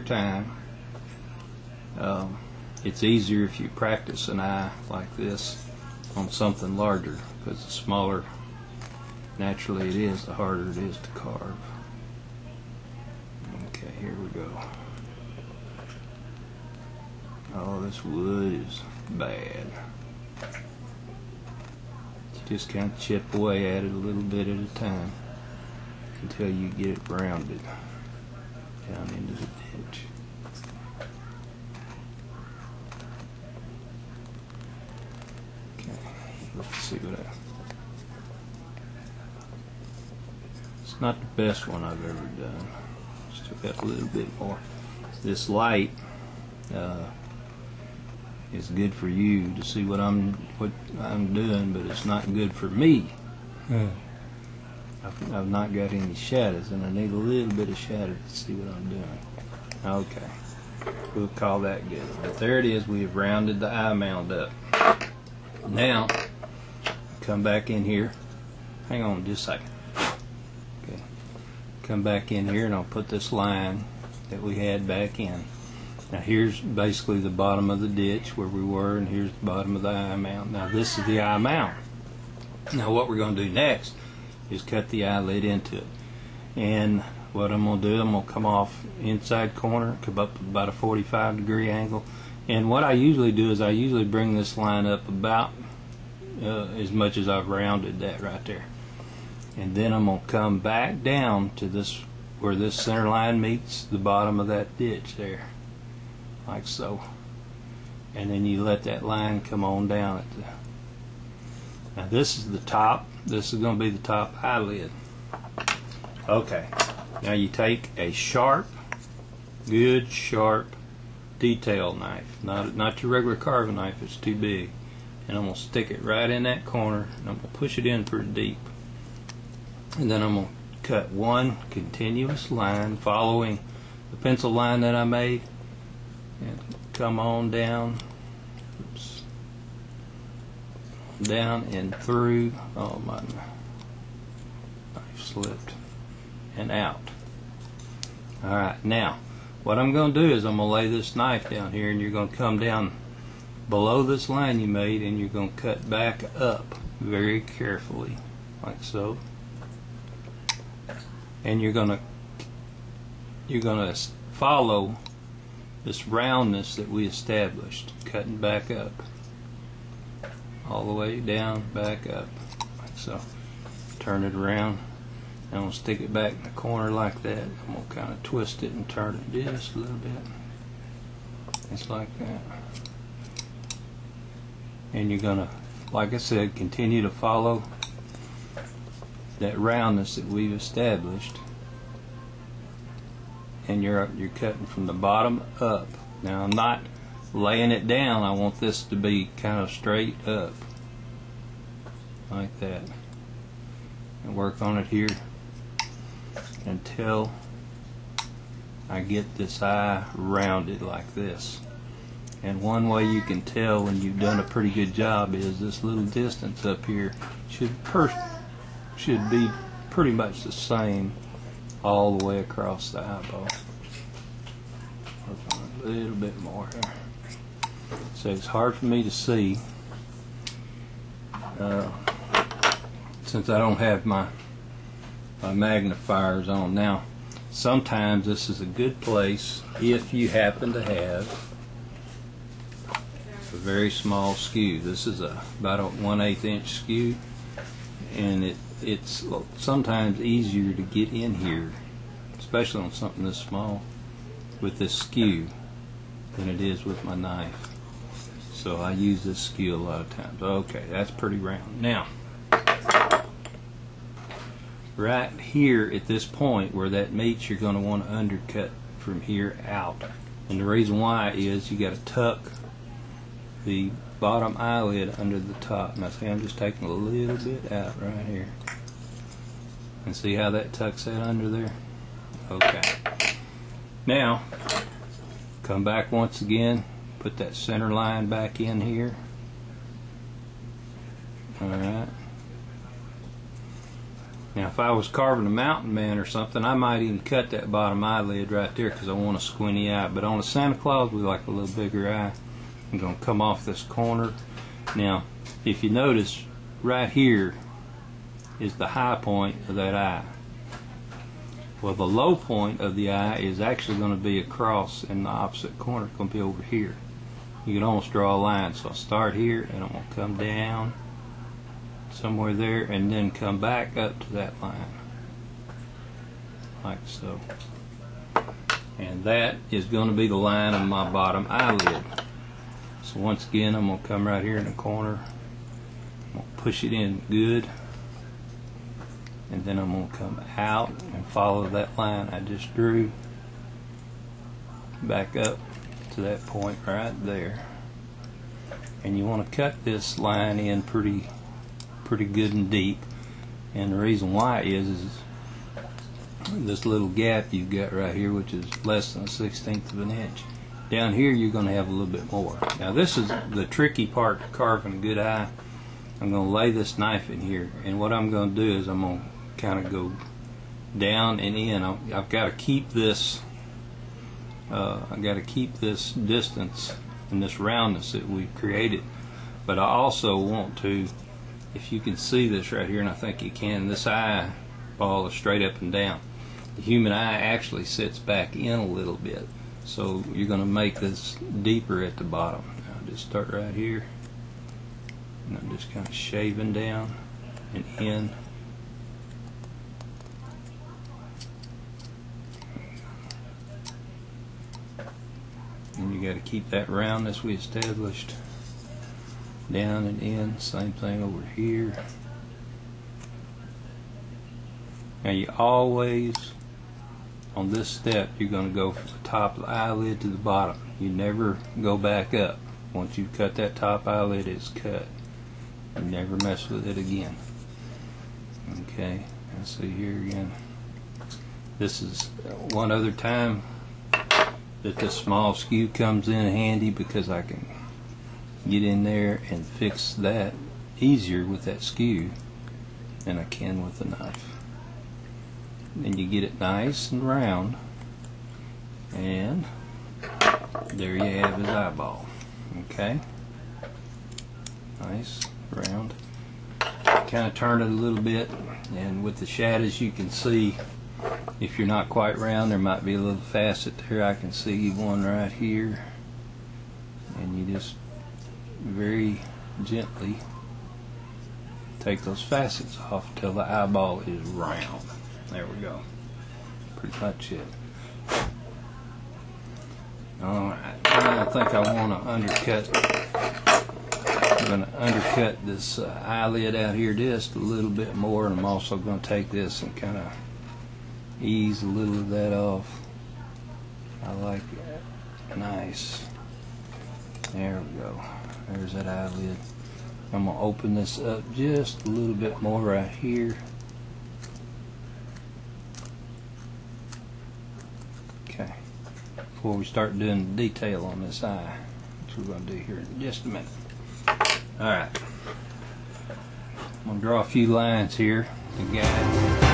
time. It's easier if you practice an eye like this on something larger, because the smaller naturally it is, the harder it is to carve. Okay, here we go. Oh, this wood is bad. Just kind of chip away at it a little bit at a time until you get it rounded down into the ditch. Okay, let's see what it's not the best one I've ever done. Still got a little bit more. This light is good for you to see what I'm doing, but it's not good for me. I've not got any shadows, and I need a little bit of shadow to see what I'm doing. Okay, we'll call that good. But there it is. We have rounded the eye mound up. Now, come back in here. Hang on just a second. Okay, come back in here, and I'll put this line that we had back in. Now here's basically the bottom of the ditch where we were, and here's the bottom of the eye mount. Now this is the eye mount. Now what we're going to do next is cut the eyelid into it. And what I'm going to do, I'm going to come off inside corner, come up about a 45-degree angle. And what I usually do is I usually bring this line up about as much as I've rounded that right there. And then I'm going to come back down to this, where this center line meets the bottom of that ditch there. Like so, and then you let that line come on down at the. Now this is the top. This is going to be the top eyelid. Okay. Now you take a sharp, good sharp detail knife, not your regular carving knife. It's too big, and I'm going to stick it right in that corner, and I'm going to push it in pretty deep, and then I'm going to cut one continuous line following the pencil line that I made. And come on down, oops, down and through. Oh, my knife slipped, and out. Alright, now what I'm going to do is I'm going to lay this knife down here, and you're going to come down below this line you made, and you're going to cut back up very carefully, like so. And you're going to follow this roundness that we established, cutting back up all the way down, back up like so. Turn it around, and I'm going to stick it back in the corner like that. I'm going to kind of twist it and turn it just a little bit, just like that. And you're going to, like I said, continue to follow that roundness that we've established. And you're cutting from the bottom up. Now I'm not laying it down. I want this to be kind of straight up, like that. And work on it here until I get this eye rounded like this. And one way you can tell when you've done a pretty good job is this little distance up here should be pretty much the same all the way across the eyeball. Work on it a little bit more here. So it's hard for me to see since I don't have my magnifiers on. Now sometimes this is a good place if you happen to have a very small skew. This is about a 1/8 inch skew, and it's sometimes easier to get in here, especially on something this small, with this skew than it is with my knife. So I use this skew a lot of times. Okay, that's pretty round. Now, right here at this point where that meets, you're going to want to undercut from here out. And the reason why is you got to tuck the bottom eyelid under the top. Now see, I'm just taking a little bit out right here. And see how that tucks that under there? Okay. Now, come back once again, put that center line back in here. Alright. Now if I was carving a mountain man or something, I might even cut that bottom eyelid right there because I want a squinty eye. But on a Santa Claus, we like a little bigger eye. I'm going to come off this corner. Now, if you notice, right here is the high point of that eye. Well, the low point of the eye is actually going to be across in the opposite corner. It's going to be over here. You can almost draw a line. So I'll start here, and I'm going to come down somewhere there, and then come back up to that line, like so. And that is going to be the line of my bottom eyelid. So once again, I'm going to come right here in the corner. I'm going to push it in good. And then I'm going to come out and follow that line I just drew back up to that point right there. And you want to cut this line in pretty good and deep. And the reason why is this little gap you've got right here, which is less than 1/16 of an inch. Down here you're going to have a little bit more. Now this is the tricky part to carving a good eye. I'm going to lay this knife in here, and what I'm going to do is I'm going to kind of go down and in. I've got to keep this distance and this roundness that we've created, but I also want to, if you can see this right here, and I think you can, this eyeball is straight up and down. The human eye actually sits back in a little bit, so you're going to make this deeper at the bottom. Now just start right here, and I'm just kind of shaving down and in. And you got to keep that roundness we established. Down and in, same thing over here. Now you always, on this step, you're going to go from the top of the eyelid to the bottom. You never go back up. Once you cut that top eyelid, it's cut. You never mess with it again. Okay, and see here again. This is one other time that this small skew comes in handy, because I can get in there and fix that easier with that skew than I can with the knife. Then you get it nice and round, and there you have his eyeball. Okay, nice round. Kind of turn it a little bit, and with the shadows you can see, if you're not quite round, there might be a little facet there. I can see one right here, and you just very gently take those facets off till the eyeball is round. There we go. Pretty much it. Alright, I think I want to undercut. I'm going to undercut this eyelid out here just a little bit more, and I'm also going to take this and kind of ease a little of that off. I like it. Nice. There we go. There's that eyelid. I'm going to open this up just a little bit more right here. Okay. Before we start doing the detail on this eye, which we're going to do here in just a minute. Alright. I'm going to draw a few lines here to guide.